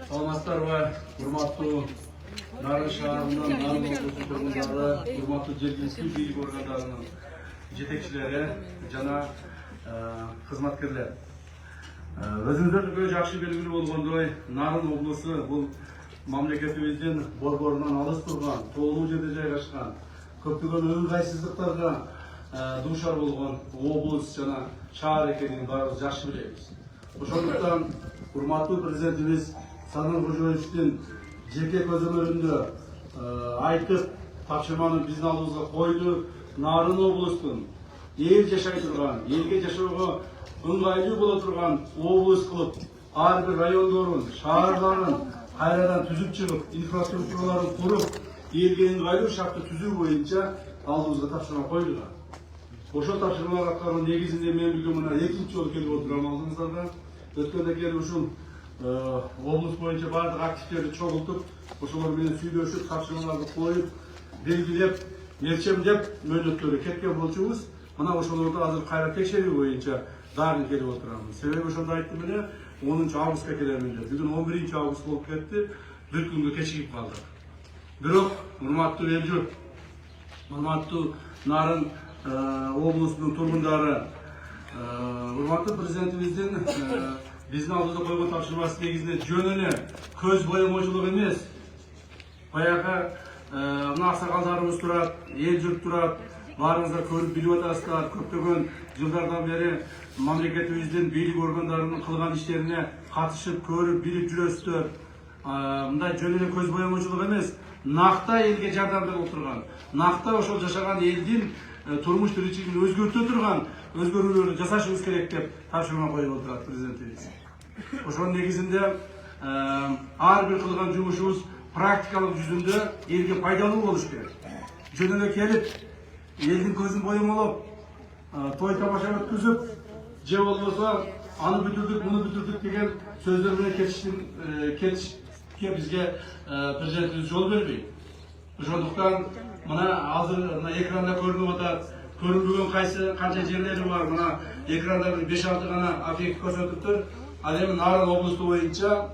Саламатсыздарбы, урматтуу Нарын шаарынын Нарын облусу тургундары, урматтуу жергиликтүү бийлик органдарынын жетекчилери жана кызматкерлер. Өзүңүздөргө жакшы белгилүү болгондой, Нарын облусу бул мамлекетибиздин борборунан алыс турган, тоолуу жерде жайгашкан, көптөгөн ыңгайсыздыктарга дуушар болгон облус жана шаар экенин баарыбыз жакшы билебиз. Ошондуктан урматтуу президентибиз Садыр Кожоевичтин жеке көзөмөлүндө айтып, тапшырманы биздин алдыбызга койду. Нарын облустун эл жашай турган, элге жашоого ыңгайлуу боло турган облус кылып, ар бир райондорун, шаарларын кайрадан түзүп чыгып, инфраструктураларын куруп, элге ыңгайлуу шартты түзүү боюнча алдыбызга тапшырма койдуlar. Ошол тапшырмалар аткаруу негизинде мен бүгүн мына экинчи жолу келип отурам алдыңыздарда. Өткөндө келип ушул облус боюнча бардык активдерди чогултуп, ошолор менен сүйлөшүп, тапшырмаларды коюп, белгилеп, мерчемдеп мөөнөттөрү кеткен болчубуз. Мына ошолорду азыр кайра текшерүү боюнча дайын келип отурамыз. Себеби ошондо айттым эле, 10 августка келемин деп. Бүгүн 11 август болуп кетти, бир күнгө кечигип калдык. Бирок, урматтуу эл журт, урматтуу Нарын облусунун тургундары, урматтуу президентибиздин биздин алдыбызда койгон тапшырмасы негизинде жөн эле көз боемочулук эмес. Баягы мына аксакалдарыбыз турат, эл журт турат, баарыңыздар көрүп билип атасыздар. Көптөгөн жылдардан бери мамлекетибиздин бийлик органдарынын кылган иштерине катышып, көрүп, билип жүрөсүздөр. Мындай жөн эле көз боемочулук эмес, накта элге жардам берип отурган, накта ошол жашаган элдин турмуш тиричилигин өзгөртө турган өзгөрүүлөрдү жасашыбыз керек деп тапшырма коюп отурат президентибиз. Ошонун негизинде ар бир кылган жумушубуз практикалык жүзүндө элге пайдалуу болуш керек. Жөн эле келип, элдин көзүн боемолоп, той тамаша өткүзүп, же болбосо аны бүтүрдүк, муну бүтүрдүк деген сөздөр менен кетишке бизге президентибиз жол бербейт. Ошондуктан мына азыр мына экранда көрүнүп атат, көрүнбөгөн канча жерлери бар. Мына экранда 5-6 гана объект көрсөтүптүр. Ал эми Нарын облусту боюнча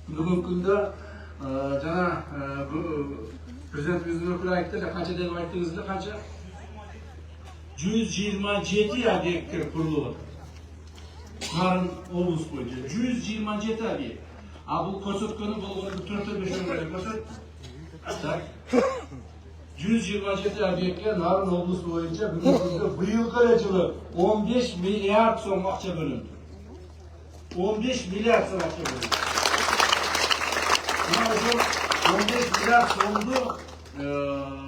бүгүнкү күндө жана президентибиздин өкүлү айтты эле, канча деп айттыңыз эле, канча? 127 объекттер курулуп атат. Нарын облус боюнча 127 объект. А бул көрсөткөнү болгону 4-5 көрсөт. 127 объектке Нарын облусу боюнча бүгүнкү быйылкы жылы 15 миллиард сом акча бөлүндү. 15 миллиард сом акча бөлүндү. Мына ошол 15 миллиард сомду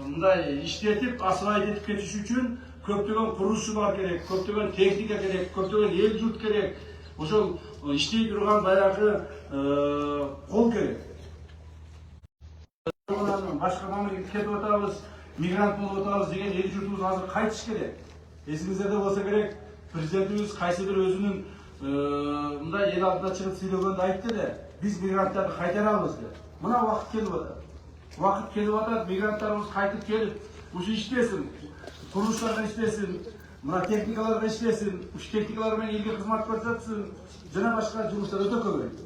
мындай иштетип, асфальт этип кетиш үчүн көптөгөн курушчулар керек, көптөгөн техника керек, көптөгөн эл журт керек. Ошол иштей турган баягы кол керек. Башка мамлекетке кетип атабыз, мигрант болуп атабыз деген эл журтубуз азыр кайтыш керек. Эсиңиздерде болсо керек, президентибиз кайсы бир өзүнүн мындай эл алдына чыгып сүйлөгөндө айтты эле, биз мигранттарды кайтарабыз деп. Мына убакыт келип атат. Убакыт келип атат, мигранттарыбыз кайтып келип, ушу иштесин, курулуштарга иштесин, мына техникаларга иштесин, ушу техникалар менен элге кызмат көрсөтсүн, жана башка жумуштар өтө көбөйдү.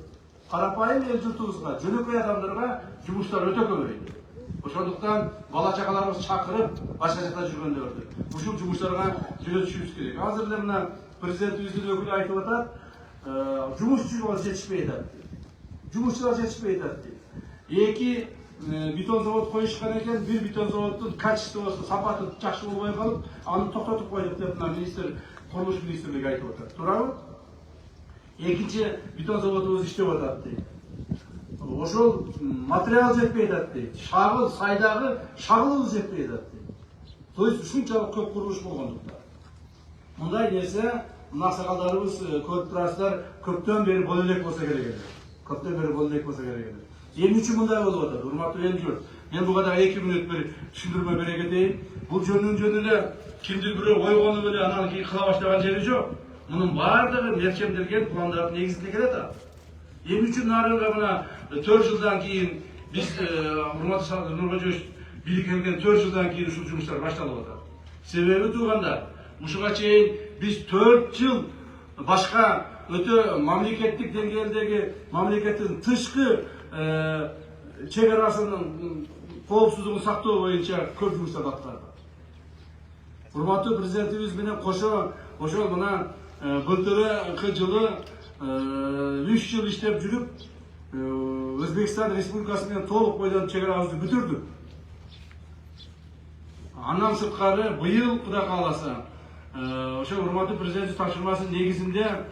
Карапайым эл журтубузга, жөнөкөй адамдарга жумуштар өтө көбөйдү. Ошондуктан бала чакаларыбыз чакырып, башка жакта жүргөндөрдү ушул жумуштарга жүрөтүшүбүз керек. Азыр эле мына президентибиздин өкүлү айтып атат, жумушчулар жетишпей атат. Жумушчулар жетишпей атат дейт. 2 бетон завод коюшкан экен, бир бетон заводдун качествосу, сапаты жакшы болбой калып, аны токтотуп койдук деп мына министр, курулуш министрлиги айтып атат. Туурабы? Экинчи бетон заводубуз иштеп атат дейт. Ошол материал жетпей атат дейт. Шагыл, сайдагы шагылыбыз жетпей атат дейт. То есть ушунчалык көп курулуш болгондуктан. Мындай нерсе аксакалдарыбыз көрүп турасыздар, көптөн бери боло элек болсо керек эле. Көптөн бери боло элек болсо керек эле. Эмне үчүн мындай болуп атат? Урматтуу эл журт, мен буга дагы 2 мүнөт бир түшүндүрмө бере кетейин. Бул жөнүнөн эле кимдир бирөө ойгонуп эле анан кийин кыла баштаган жери жок. Мунун баардыгы мерчемделген пландардын негизинде келет а. Эмне үчүн Нарынга мына 4 жылдан кийин биз урматтуу Садыр Кожоевич бийлик келген 4 жылдан кийин ушул жумуштар башталып атат. Себеби туугандар, ушуга чейин биз 4 жыл башка öte mamleketlik dengedeki mamleketin tışkı çegarasının koopsuzluğunu saktoo boyunca көп жұмыстар атқарды. Урматтуу президентибиз менен ошол мына былтыркы жылы 3 жыл иштеп жүрүп Өзбекстан Республикасы менен толук бойдон чегарабызды бүтүрдүк. Андан сырткары быйыл Кудай кааласа ошо урматтуу президент тапшырмасынын негизинде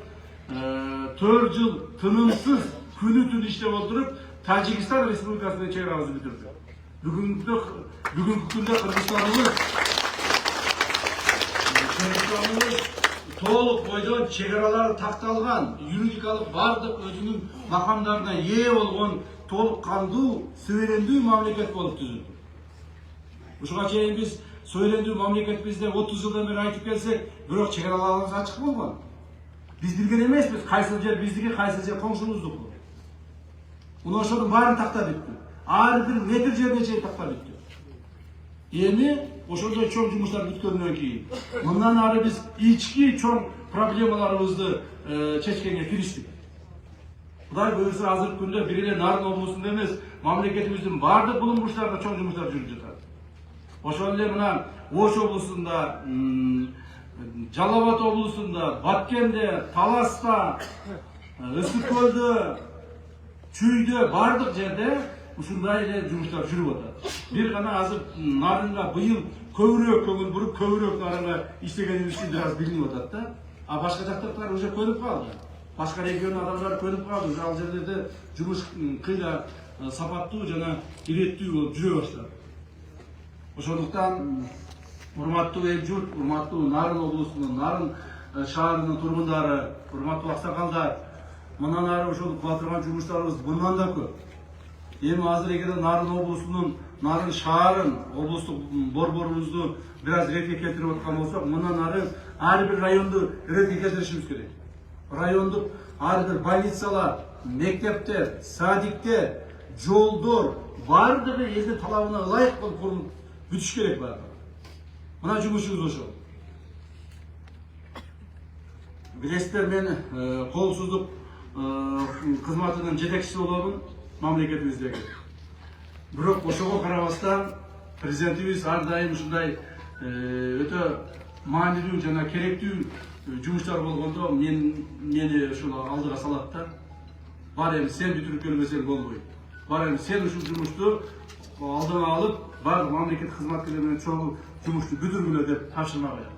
4 жыл тынымсыз күнү түнү иштеп отуруп Тажикстан Республикасы менен чегарабызды бүтүрдүк. Бүгүнкү күндө Кыргызстаныбыз толук бойдон чегаралары такталган, юридикалык бардык өзүнүн макамдарына ээ болгон толук кандуу, суверендүү мамлекет болуп түзүлдү. Ушуга чейин биз суверендүү мамлекетпиз деп 30 жылдан бери айтып келсек, бирок чегараларыбыз ачык болгон. Биз билген эмеспиз, кайсы жер биздики, кайсы жер коңшубуздуку. Мына ошонун баарын тактап бүттү. Ар бир метр жерге чейин тактап бүттү. Эми ошондой чоң жумуштар бүткөндөн кийин мындан ары биз ички чоң проблемаларыбызды чечкенге кириштик. Кудай буюрса азыркы күндө бир эле Нарын облусунда эмес, мамлекетибиздин бардык булум бурчтарында чоң жумуштар жүрүп жатат. Ошол эле мына Ош облусунда, Жалал Абад облусунда, Баткенде, Таласта, Ысык көлдө, Чүйдө бардык жерде ушундай эле жумуштар жүрүп атат. Бир гана азыр Нарынга быйыл көбүрөөк көңүл буруп, көбүрөөк Нарынга иштегенибиз үчүн аз билинип атат да. А башка жактактар уже көнүп калды. Башка регион адамдары көнүп калды. Уже ал жерлерде жумуш кыйла сапаттуу жана иреттүү болуп жүрө баштады. Ошондуктан урматтуу эл журт, урматтуу Нарын облусунун, Нарын шаарынын тургундары, урматтуу аксакалдар, мындан ары ошол кыла турган жумуштарыбыз мындан да көп. Эми азыр эгер Нарын облусунун, Нарын шаарын, облустук борборубузду бир аз ретке келтирип аткан болсок, мындан ары ар бир районду ретке келтиришибиз керек. Райондук ар бир больницалар, мектептер, садиктер, жолдор бардыгы элдин талабына ылайык болуп курулуп бүтүш керек бардыгы. Мына жумушубуз ошол. Билесиздер, мен коопсуздук кызматынын жетекчиси болобун мамлекетибиздеги. Бирок ошого карабастан президентибиз ар дайым ушундай өтө маанилүү жана керектүү жумуштар болгондо мени ушул алдыга салат да. Бар эми сен бүтүрүп келбесең болбойт. Бар эми сен ушул жумушту алдыңа алып, бардык мамлекет кызматкерлери менен чогуу жумушту бүтүргүлө деп тапшырма коет.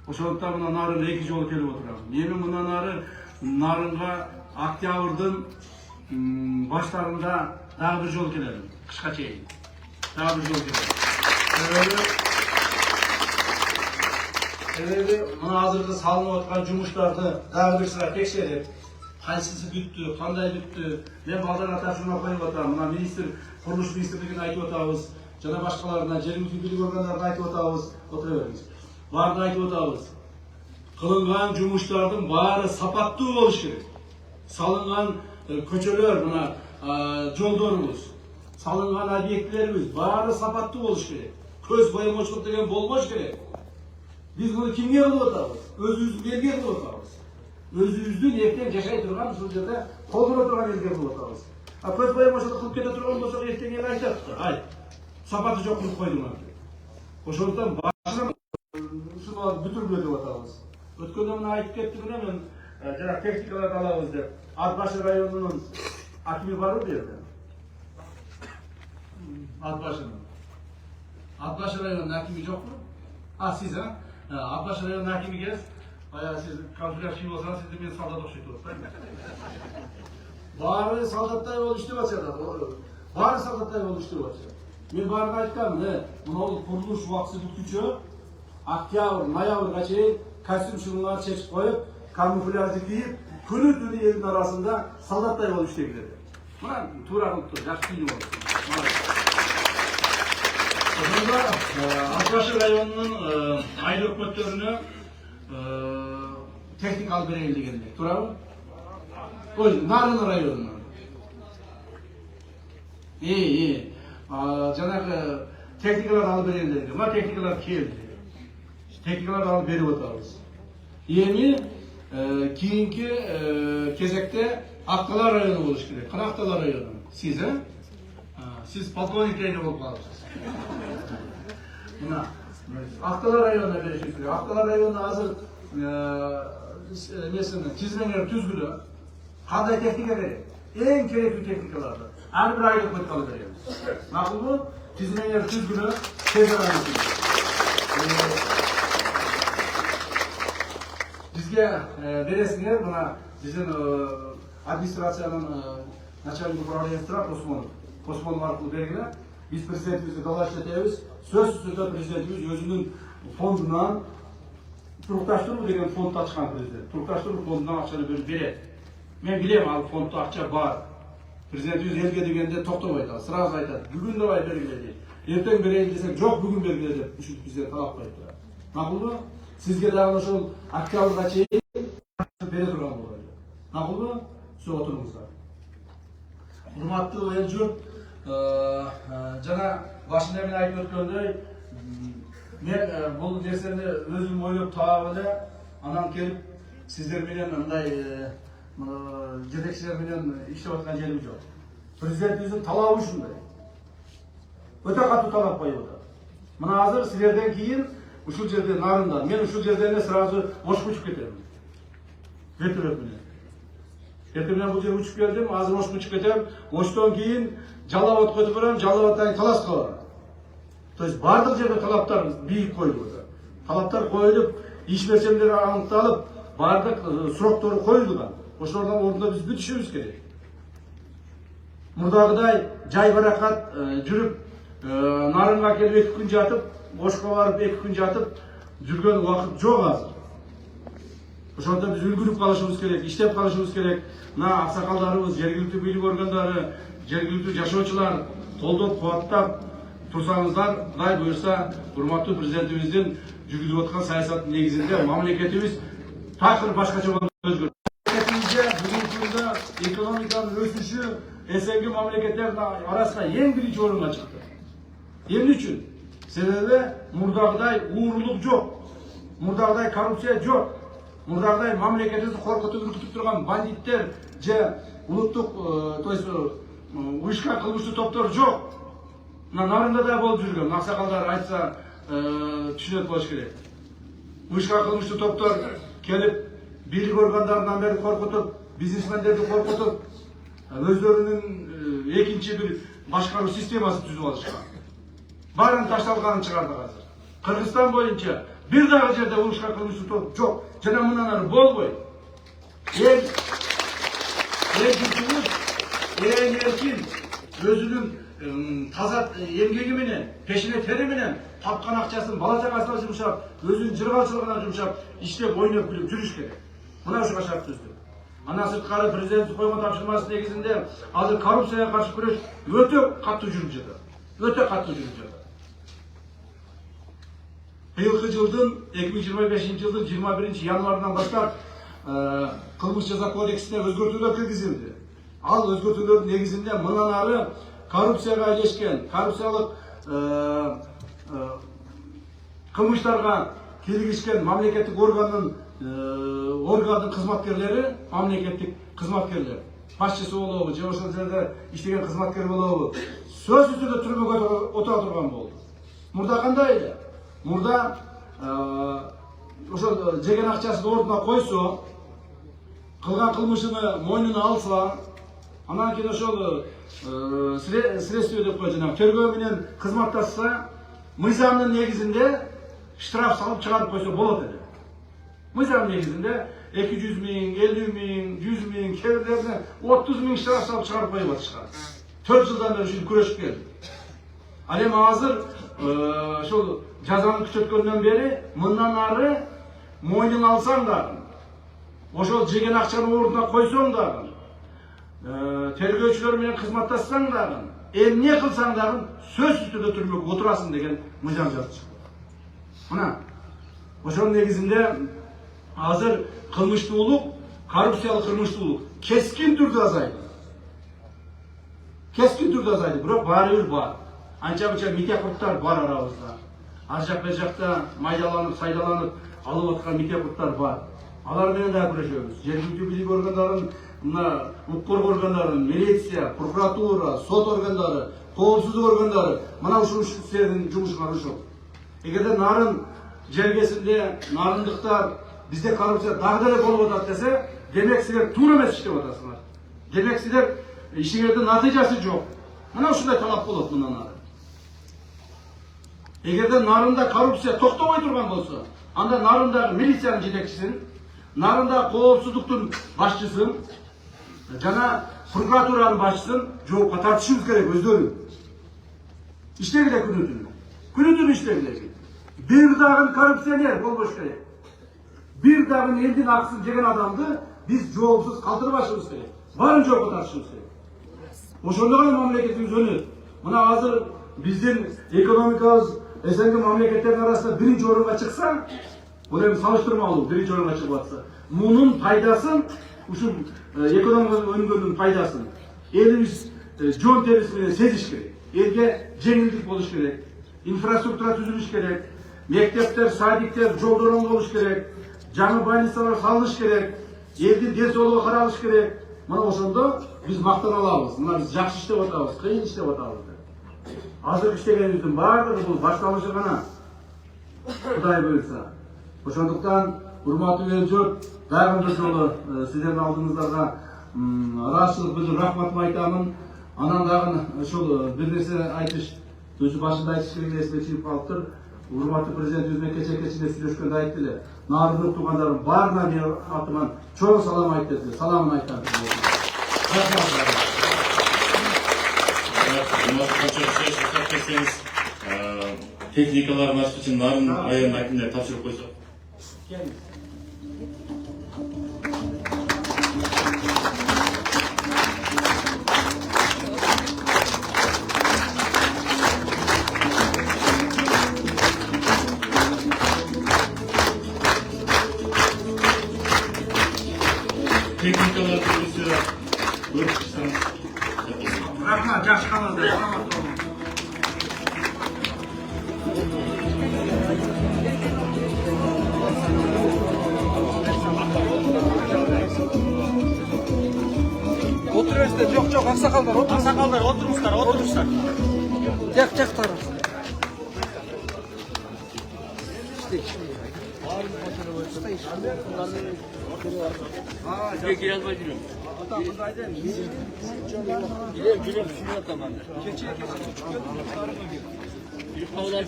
Ошондуктан мына Нарын 2 жолу келип отурам. Эми мындан ары Нарынга октябрдын баштарында дагы бир жол келем. Кышка чейин. Дагы бир жол келем. Себеби мына азыркы салынып аткан жумуштарды дагы бир сыра текшерип, кайсысы бүттү, кандай бүттү, мен балдарга тапшырма коюп атам. Мына министр, курулуш министрлигине айтып атабыз, жана башкаларына, жергиликтүү бийлик органдарына айтып атабыз, отура бериңиз. Баарын айтып атабыз. Кылынган жумуштардын баары сапаттуу болуш керек. Салынган көчөлөр, мына жолдорубуз, салынган объектилерибиз баары сапаттуу болуш керек. Көз боемочулук деген болбош керек. Биз муну кимге кылып атабыз? Өзүбүздүн элге кылып атабыз. Өзүбүздүн эртең жашай турган ушул жерде колдоно турган элге кылып атабыз. А көз боемочулук кылып кете турган болсок эртең эл айтат да, ай, сапаты жок кылып койдуңар деп. Ошондуктан башынан ушуну бүтүргүлө деп атабыз. Өткөндө мына айтып кеттим эле мен, жана техникаларды алабыз деп. Ат башы районунун акими барбы бу жерде? Ат башы районунун акими жокпу? А, сиз, Ат башы районунун акими келип, сиз конфликт болсаңыз, сизди мен солдат окшойтуп атпайм. Баары солдаттай болуп иштеп атышат. Баары солдаттай болуп иштеп атышат. Мен баарына айткам, мына курулуш убактысы бүткүчө октябрь, ноябрга чейин костюм шуруңарды чечип коюп, камуфляжды кийип, күнү түнү элдин арасында солдаттай болуп иштегиле деп. Мына туура кылып тур, жакшы кийинип алып. Ошондо Ат башы районунун айыл өкмөттөрүнө техника алып берейин дегенде, туурабы? Ой, Нарын районунан. Жанагы техникаларды алып берейин дегенде, мына техникалар келди. Техникаларды алып берип атабыз. Эми keyingi кезекте Ақтала районы болуш керек. Кана Ақтала районы? Siz he? Siz polkovnik reyni болып қалыпсыз. Мына Ақтала районuna беришиңиz керек. Ақтала району азыр тизмеңер түзгүлө кандай техника керек? Эң керектүү техникаларды ар бир айлык материал беребиз. Макулбу? Тизмеңер түзгүлө тез аралашыңыз. Бизге бересиңер, мына биздин администрациянын начальник управлениясы Осмонов аркылуу бергиле. Биз президентибизге дала иштетебиз. Сөзсүз түрдө президентибиз өзүнүн фондунан турукташтыруу деген фонд ачкан президент. Турукташтыруу фондунан акчаны берет. Мен билем, ал фонддо акча бар. Президентибиз элге дегенде токтобойт, сразу айтат. Бүгүн давай бергиле дейт. Эртең берейин десек, жок бүгүн бергиле деп ушинтип бизге талап коюп турат. Макулбу? Сизге дагы ошол октябрга чейин бере турган болот. Макулбу? Сиз отуруңуздар. Урматтуу эл журт, жана башында мен айтып өткөндөй, мен бул нерсени өзүм ойлоп таап эле, анан келип сиздер менен мындай жетекчилер менен иштеп аткан жерим жок. Президентибиздин талабы ушундай. Өтө катуу талап коюп атат. Мына азыр силерден кийин ушул жерде нарында, мен ушул жерден сразу Ошко учуп кетем. Вертолет менен. Эртең менен бул жерге учуп келдим, азыр Ошко учуп кетем. Оштон кийин Жалал-Абадка өтүп барам, Жалал-Абадтан Таласка барам. То есть бардык жерде талаптар бийик коюлду. Талаптар коюлуп, иш мерчемдери аныкталып, бардык сроктору коюлган. Ошолордун ордуна биз бүтүшүбүз керек. Мурдагыдай жай баракат жүрүп, нарынга келип 2 күн жатып, Ошко барып 2 күн жатып жүргөн убакыт жок азыр. Ошондо биз үлгүрүп калышыбыз керек, иштеп калышыбыз керек. Мына аксакалдарыбыз, жергиликтүү бийлик органдары, жергиликтүү жашоочулар колдоп, кубаттап турсаңыздар, Кудай буюрса, урматтуу президентибиздин жүргүзүп аткан саясаттын негизинде мамлекетибиз такыр башкача болуп өзгөрдү. Бүгүнкү күндө экономиканын өсүшү СНГ мамлекеттердин арасында эң биринчи орунга чыкты. Эмне үчүн? Себеби мурдагыдай уурулук жок. Мурдагыдай коррупция жок. Мурдагыдай мамлекетибизди коркутуп үркүтүп турган бандиттер же улуттук, то есть уюшкан кылмыштуу топтор жок. Нарында да болуп жүргөн. Аксакалдар айтса түшүнөт болуш керек. Уюшкан кылмыштуу топтор келип бийлик органдарынан бери коркутуп, бизнесмендерди коркутуп, өздөрүнүн экинчи бир башкаруу системасын түзүп алышкан. Барын ташталганын чыгардык азыр. Кыргызстан боюнча бир дагы жерде уюшкан кылмыштуу топ жок. Жана мындан ары болбойт. Эң эркин өзүнүн таза эмгеги менен, пешине тери менен тапкан акчасын бала чагасына жумшап, өзүнүн жыргалчылыгына жумшап, иштеп ойноп күлүп жүрүш керек. Мына ушуга шарт түздүк. Андан сырткары президенттик койгон тапшырмасы негизинде азыр коррупцияга каршы күрөш өтө катуу жүрүп жатат. Өтө катуу жүрүп жатат. Быйылкы жылдын 2025 жылдын 21 январынан баштап кылмыш жаза кодексине өзгөртүүлөр киргизилди. Ал өзгөртүүлөрдүн негизинде мындан ары коррупцияга айлешкен, коррупциялык кылмыштарга киргизишкен мамлекеттик органдын кызматкерлери, мамлекеттик кызматкерлер, башчысы болобу, же ошол жерде иштеген кызматкер болобу, сөзсүз түрдө түрмөгө отура турган болду. Мурда кандай эле? Мурда ошол жеген акчасын ордуна койсо, кылган кылмышыны мойнуна алса, анан кийин ошол следствие деп коет, жанагы тергөө менен кызматташса, мыйзамдын негизинде штраф салып чыгарып койсо болот эле. Мыйзам негизинде 200 миң, 50 миң, 100 миң, кээ бирлерине 30 миң штраф салып чыгарып коюп атышкан. 4 жылдан бери ушинтип күрөшүп келдик. Ал эми азыр ошол жазаны күчөткөндөн бери мындан ары мойнуңа алсаң дагы, ошол жеген акчаны ордуна койсоң дагы, тергөөчүлөр менен кызматташсаң дагы, эмне кылсаң дагы сөзсүз түрдө түрмөгө отурасың деген мыйзам жазып чыкты. Мына ошонун негизинде азыр кылмыштуулук, коррупциялык кылмыштуулук кескин түрдө азайды. Кескин түрдө азайды, бирок баары бир бар. Анча-мынча митекурттар бар арабызда. Ар жак бер жакта майдаланып, сайдаланып алып аткан митекурттар бар. Алар менен да күрөшөбүз. Жергиликтүү бийлик органдарын, мына укук коргоо органдарын, милиция, прокуратура, сот органдары, коопсуздук органдары мына ушул силердин жумушуңар ушул. Эгерде нарын жергесинде нарындыктар бизде коррупция дагы деле болуп атат десе, демек силер туура эмес иштеп атасыңар. Демек силер ишиңердин натыйжасы жок. Мына ушундай талап болот мындан ары. Эгерде нарында коррупция токтобой турган болсо, анда нарындагы милициянын жетекчисин, нарындагы коопсуздуктун башчысын жана прокуратуранын башчысын жоопко тартышыбыз керек өздөрү. Иштегиле күнү-түнү иштегиле. Бир дагы коррупционер болбош керек. Бир дагы элдин акысын жеген адамды биз жоопсуз калтырбашыбыз керек. Баарын жоопко тартышыбыз керек. Ошондо гана мамлекетибиз өнөт. Мына азыр биздин экономикабыз СНГ мамлекеттердин арасында биринчи орунга чыкса, бул эми салыштырмалуу биринчи орунга чыгып атса, мунун пайдасын, ушул экономикага өнүгөндүн пайдасын элибиз жон терisi менен сезиш керек. Элге жеңилдик болуш керек. Инфраструктура түзүлүш керек. Мектептер, садиктер жолдор оң болуш керек. Жаңы больницалар салыныш керек. Элдин ден соолугу каралыш керек. Мына ошондо биз мактана алабыз. Мына биз жакшы иштеп атабыз, кыйын иштеп атабыз. Азыр иштегенибиздин баардыгы бул башталышы гана. Кудай буйрса. Ошондуктан урматтуу эл-журт, дагы бир жолу сиздердин алдыңыздарга ыраазычылык билдирип рахматымды айтамын. Анан дагы ошол бир нерсе айтыш, өзү башында айтыш керек нерсе чыгып калыптыр. Урматтуу президентибиз менен кече-кечинде сүйлөшкөндө айтты эле. Нарын туугандарым баарына менин атыман чоң салам айтты эле. Саламын айтам. Техникаларын ачыш үчүн нарын айрым акимдер тапшырып койсок. Техникалар турусу өртүшсөң. Рахмат, жакшы калыңыздар. Саламат болуңуз. Oturuyorsunuz, yok aksakallar, Aksakallar oturmuşlar. Yak taraf. Gel yazma gülüm. Gülüm şunu atamam.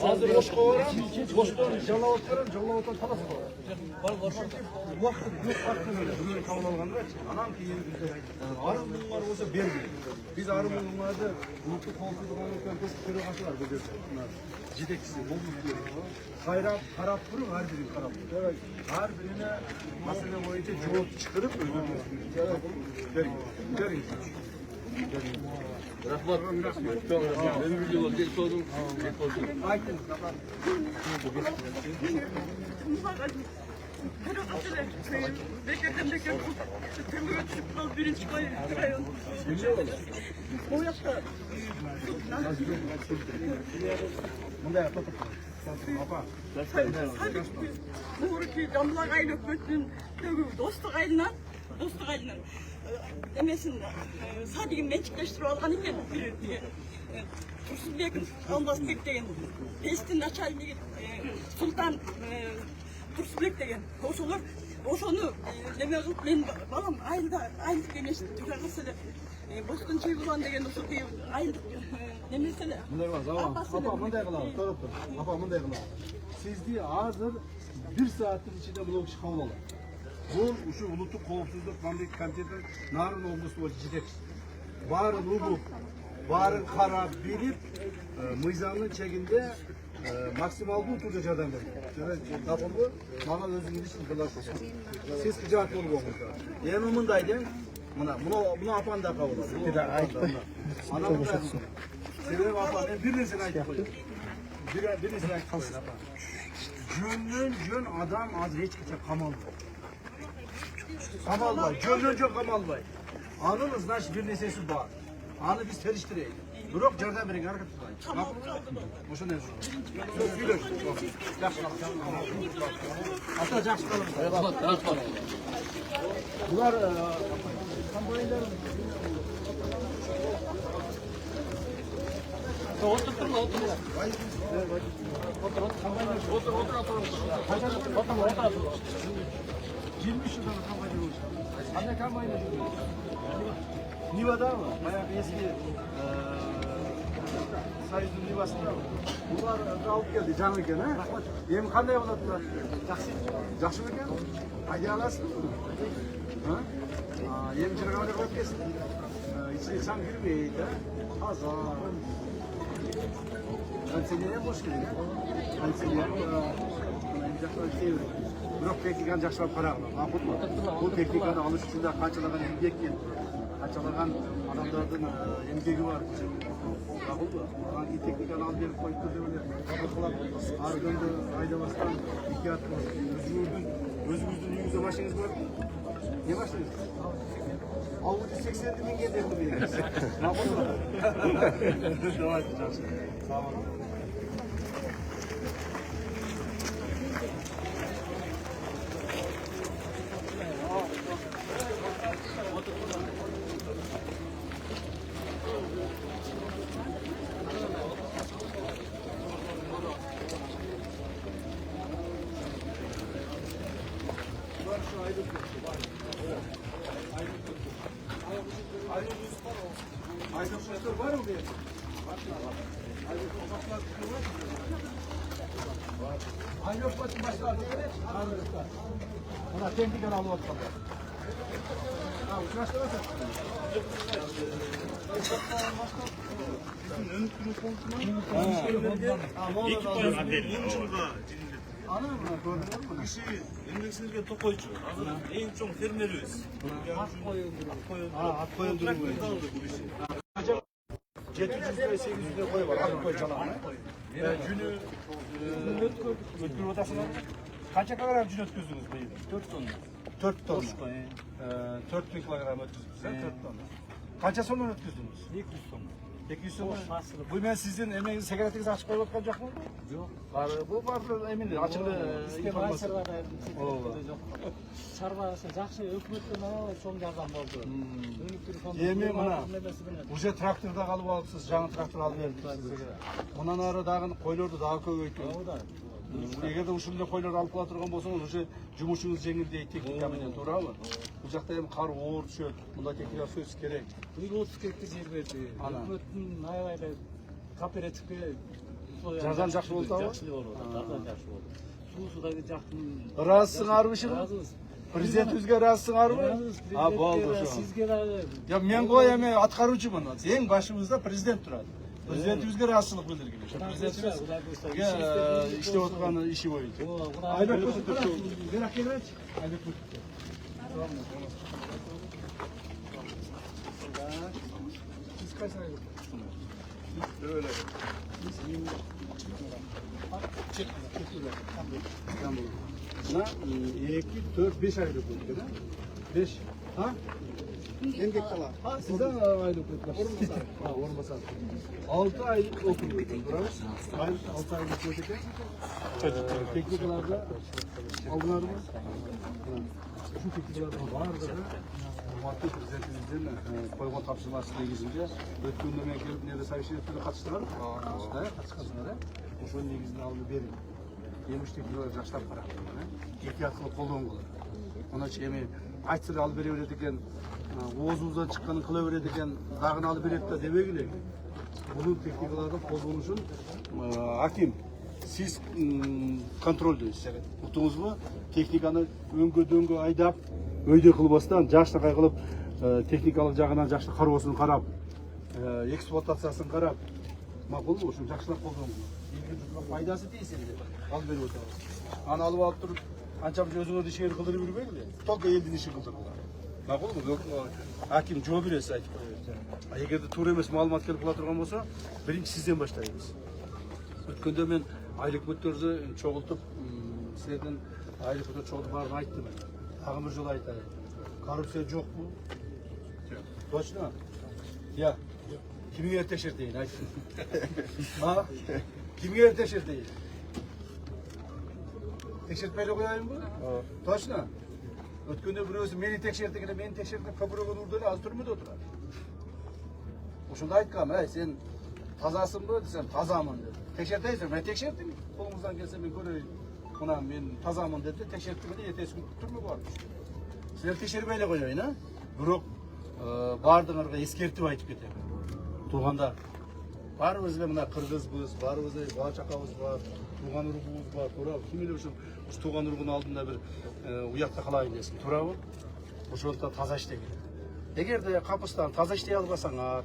Hazır boş kovaran, boştan jalavatların talası var. Vakti yok vakti kabul alganda anam keyin arım bunlar olsa bermiyor. Biz arım bunlarda uluk koltuğu olmaktan çok төрағасылар bu bunlar. Жетекчisi болмуş. Kayrak karap durun her birini karap. Evet. Her birine mesele boyunca cevap çıkarıp verin. Rahmat. Benim videolar gel sordum. Ayten. Birinci rayon. O yaptı. Bunday yapalım. Buradaki damlar aynı bütün dostluk ayından demesin sadece meçikleştirip algan iken Tursunbek Almasbek degen Pestin начальник Sultan Tursunbek degen ошолор ошону неме кылып мен балам айылдык эмес төрагасы эле Бостон Чейбулан деген ошол айылдык немеси эле Apa mınday kılalım, sorup dur. Apa mınday kılalım. Sizdi hazır bir saatin içinde bu kişi kabul olur. Bu şu Ulutuk Kovsuzluk Mamleket Komiteti Narın Olgusu var cidek. Barın Ubuk, barın Kara bilip mıyzanın çekinde maksimal bu turda cadam verir. Yani kapımı bana özünün için kılarsın. Siz kıcaat olup olmuşlar. Yemi mındaydı. Buna apan da kabul olur. Bir de ayıklı. Anamın da sebebi apan. Bir nesine ayıklı. Bir nesine ayıklı. Jön adam az hiç kimse kamalbay. Kamalbay. Jön kamalbay. Anınız naş bir nesesi var. Anı biz teriştireydik. Бирок жардам бериңер, аракет кылайын. Камалып қалды бала. Ошондой сөз сүйлөш. Жакшы ата жакшы калыңыз. Булар комбайндар Otur durma, otur. Otur. 20 жылдан комбайнер болуш. Кандай комбайнер? Нивадабы? Баягы эски Союздун Нивасында. Булар алып келди, жаңы экен, а? Эми кандай болот булар? Жакшы. Жакшы экен? Айдай аласызбы? Эми жырганы коюп келсин. İçine çam girmeyeydi, таза. Кондиционер бош керек, кондиционер жакшылап істей берет. Бирок техниканы жакшылап карагыла, макулбу? Бул техниканы алыш үчүн да канчалаган эмгек кетти, канчалаган адамдардын эмгеги бар. Макулбу? Анан техниканы алып берип коюп деп эле ар күндө айдабастан 2 ат өзүңүздүн үйүңүздө машинаңыз бар. Не машинаңыз? Audi 80'di min gelirdi bir yere. Ne yapalım? Devam edeceğiz. Sağ olun. Aydın var mı bir? Aydın başladı. Ona teknik alalım bakalım. Tamam, başlasın. Киши эмгексиңерге токойчу. Азыр эң чоң фермерибиз. Ат koyuldu bu. 700 ve 800 lira koyu var. At koyu çalağına. Günü ötkürüp otasına. Kaça kilogram cün ötküzdünüz beyim? 4 ton. 4 ton. 4 bin kilogram ötküzdünüz. 4 ton. Kaça sonra ötküzdünüz? 200 ton. 200 ton. Bu ben sizin emeğinizi sekretiniz açık koyup kalacak mı? Yok. Bu var eminim. Açıklı informasyon. Çarvası жақсы өкмөттөн аябай чоң жардам болду. Эми мына уже тракторду алып алыпсыз, жаңы трактор алып бердик сизге. Мындан ары дагы койлорду дагы көбөйтүү. Эгерде ушундай койлор алып кала турган болсоңуз, уже жумушуңуз жеңилдейт техника менен, туурабы? Бул жакта эми кар оор түшөт. Мындай техника сөз керек. 30 гектар жер берди. Өкмөттүн аябай эле кооперативге Жардам жакшы болду абы? Жакшы болду. Жардам жакшы болду. Суусу дагы жактын. Ыраазысыңарбы иши? Президентибизге ыраазысыңарбы? Болду ошо. Сизге дагы. Я мен го эми аткаруучумун. Эң башыбызда президент турат. Президентибизге ыраазычылык билдиргиле. Президентибизге иштеп аткан иши боюнча. Айдап көрсөтүп. Бирок келбечи. Айдап көрсөтүп. Siz kaç ay öyle. Buna 2, 4, 5 aylık oldu. 5. Ha? Emgek kala. Ha, sizden aylık okuduk. Ormasal. 6 aylık okuduk. 6 aylık okuduk. Teknikalarda aldılar mı? Şu teknikalarda vardı da. Hurmatlı Prezidentimizden koygan tapşırması negizinde ötkünde men kelip nerede совещаниеге катыштылар. Катышкансыңар, ошонун негизинде алып берин. Эми техникалар жакшылап карап, эки аркылуу колдонгула. Онан чейин эми айтса алып бере берет экен, оозубуздан чыкканын кыла берет экен, дагы алып берет да дебегиле. Бунун техникалардын колдонушун аким сиз контролдойсуз. Уктуңузбу? Техниканы өңгө айдап, өйдө кылбастан жакшынакай кылып, техникалык жагынан жакшы кароосун карап, эксплуатациясын карап, макулбу? Ушун жакшылап колдонгула. Пайдасы тийсе эле алып берип атабыз. Аны алып туруп, анча өзүңөрдүн ишиңерди кылдырып жүрбөйгүле. Только элдин ишин кылдыргыла. Макулбу? Аким жооп бересиз айтып коет. Эгерде туура эмес маалымат келип кала турган болсо, биринчи сизден баштайбыз. Өткөндө мен айлык бүттөрдү чогултуп, силердин айлык бүттөр чогултуп баарын айттым. Дагы бир жолу айтайын. Коррупция жокпу? Точно? Я. Kimге tekşirteyin? Aytın. Ha? Kimge tekşirteyin? Tekşirtmeyle koyayım bu? Точно. Ötkünde burası meni tekşirttikine meni tekşirttik kapıra konurdu öyle az turmuda oturar. Oşunda aytkam, sen tazasın mı desem tazamın dedi. Tekşirteysen ben tekşirttim. Kolumuzdan gelse ben göreyim. Buna ben tazamın dedi. Tekşirttim de yetesi gün turmu varmış. Sizler tekşirmeyle koyayın ha? Bürok bardığınırga eskertip aytıp ketemi. Tuğanda. Barыбызda мына кыргызбыз, барыбызда бала чакабыз бар, тууган уругубуз бар, туурабы? Ким эле ошо тууган уругун алдында бир уякта калайын десин, туурабы? Ошондуктан таза иштей керек. Эгерде капыстан таза иштей албасаңар,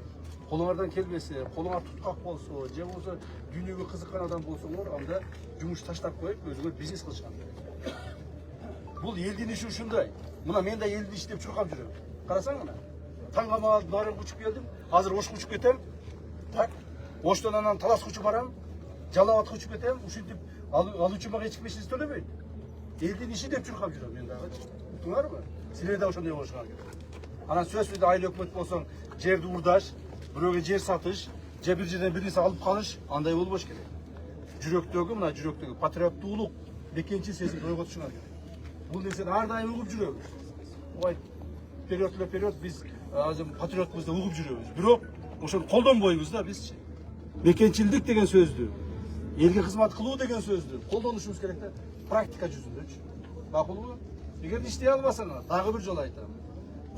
колуңардан келбесе, колуңар туткак болсо, же болбосо дүйнөгө кызыккан адам болсоңор, анда жумуш таштап коюп өзүңөр бизнес кылышкан керек. Бул элдин иши ушундай. Мына мен да элдин иши деп чуркап жүрөм. Карасаң мына. Таң калмаган нарын учуп келдим, азыр Ошко учуп кетем. Так. Оштон анан талас учуп барам, Жалал-Абадка учуп кетем, ушинтип алуучу мага эч ким эч нерсе төлөбөйт. Элдин иши деп чуркап жүрөм мен дагы. Уктуңарбы? Силер да ошондой болушуңар керек. Анан сөзсүздө айыл өкмөт болсоң, жерди урдаш, бирөөгө жер сатыш, же бир жерден бир нерсе алып калыш, андай болбош керек. Жүрөктөгү патриоттуулук, бекенчи сезимди ойготушуңар керек. Бул нерсени ар дайым угуп жүрөбүз. Ой, вперед, биз азыр патриотбуз деп угуп жүрөбүз. Бирок ошону колдонбойбуз да бизчи. Бекенчилдик деген сөздү, элге кызмат кылуу деген сөздү колдонушубуз керек да, практика жүзүндөчү. Макулбу? Эгер иштей албасаңар, дагы бир жолу айтам.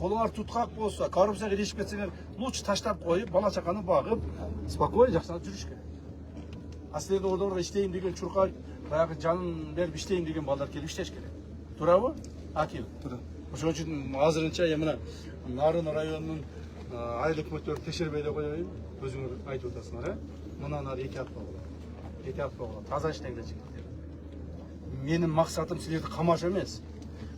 Колуңар туткак болсо, коррупцияга иришип кетсеңер, лучше таштап коюп, бала чаканы багып, спокойно жакшылап жүрүш керек. А силерде ордо иштейм деген чуркап, баягы жанын берип иштейм деген балдар келип иштеш керек. Туурабы? Аким. Ошон үчүн азырынча мына Нарын районунун айыл өкмөттөрү текшербей эле коеюн. Өзүңөр айтып атасыңар, мындан ары 2 апта болот. 2 апта болот. Таза иштеңдер жигиттер. Менин максатым силерди камаш эмес.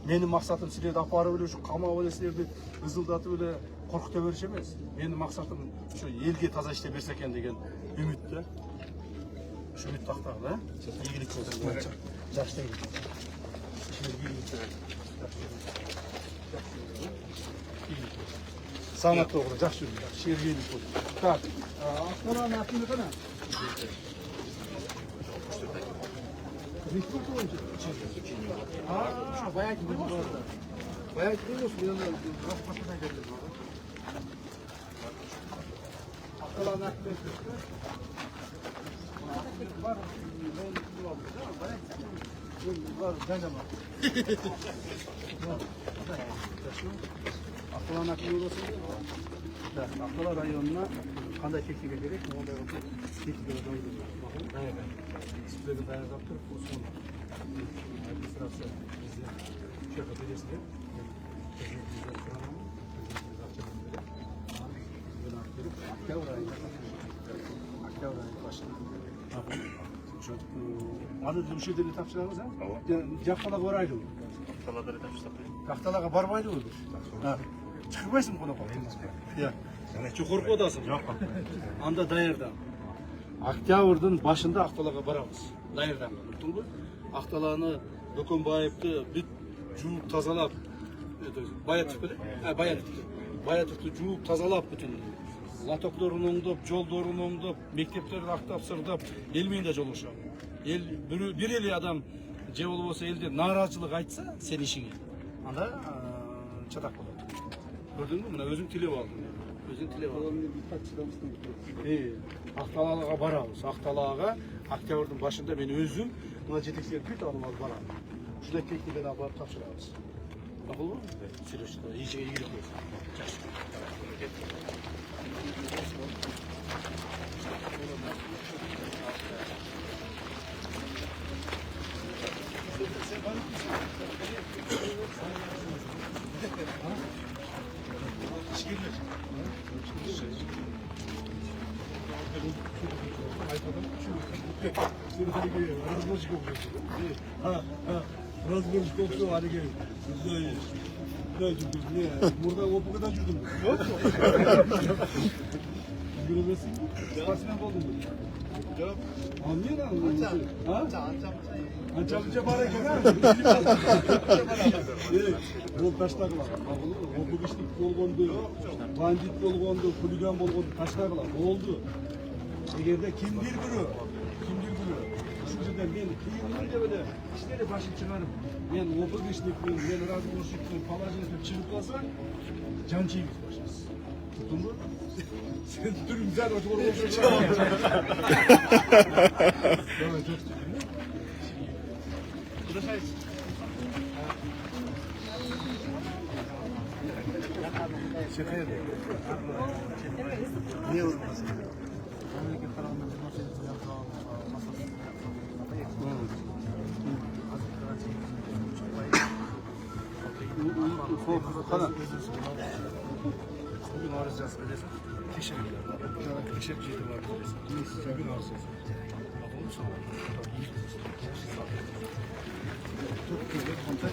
Менин максатым силерди апарып эле ушу камап эле силерди ызылдатып эле коркута бериш эмес. Менин максатым ушу элге таза иштей берсе экен деген үмүт да. Ушу үмүт тактагы да. Ийгилик болсун. Жакшы дейт. Саламат болуңар, жакшы жүрүңүр. Шергейлик болсун. Так, Акторанын атын кана? Баягы бир бар. Баягы болсун, мен каспасына келдим. Акторанын атын бар. Бар, жана Aktola Aktola rayonuna kандай tekniğe gerek mi? Onda yok. Tekniğe gerek. Evet. Sizlerin dayanıklı olsun. Administrasyon bize şöyle belirsiz. Adı bir şey dedi tapşırağınız ha? Jaktalaga baraydı. Jaktalaga barbaydı mı? Çıkırmayısın bunu koyayım. Ya. Yani çok korku odasın. Yok. Anda dairden. Октябрдын başında Aktalaga barabız. Dairden. Tutuldu. Aktalağını Dokunbayıptı bir juup tazalap. Bayatıp bile. Bayatıptı juup tazalap bütün. Latoklarını oңдоп, жолдорун оңдоп, мектептерди актап сырдап, эл менен да жолугушам. Эл бир эле адам же болбосо элде нааразычылык айтса, сен ишиңе. Анда чатак болот. Көрдүңбү? Мына өзүң тилеп алдың. Өзүң тилеп алдың. Акталаага барабыз. Акталаага октябрдын башында мен өзүм мына жетекчилерди бүт алып барам. Ушундай техниканы алып барып тапшырабыз. Макулбу? Сүйлөшүп, ийгилик болсун. Жакшы. Разборчик olsun hadi gel. Burada o bu kadar cürdüm. Yok mu? Neresi? Sportsmen oldun mu? Yok. Anlıyor musun? Ha? Anca. Anca para gene. Evet. Bol taşlarlar. O bugüşlük bolgondu. Bandit bolgondu, huligan bolgondu taşlarlar. Oldu. Egerde kim bir günü? Şurada ben kıyımında böyle işleri başım çıkarıp ben o bugüşlükten, ben razı oluşluktan palacılıktan çıkıp kalsa can çiğimiz başımız. Tuttun mu? Sen dur güzel otur olursun. Tamam çok şaka yapıyor. Niye olmaz? Bugün arayacağız öyleyse. Teşekkürler. Teşekkür ederim. Bugün arayacağız. Çok güzel kontak.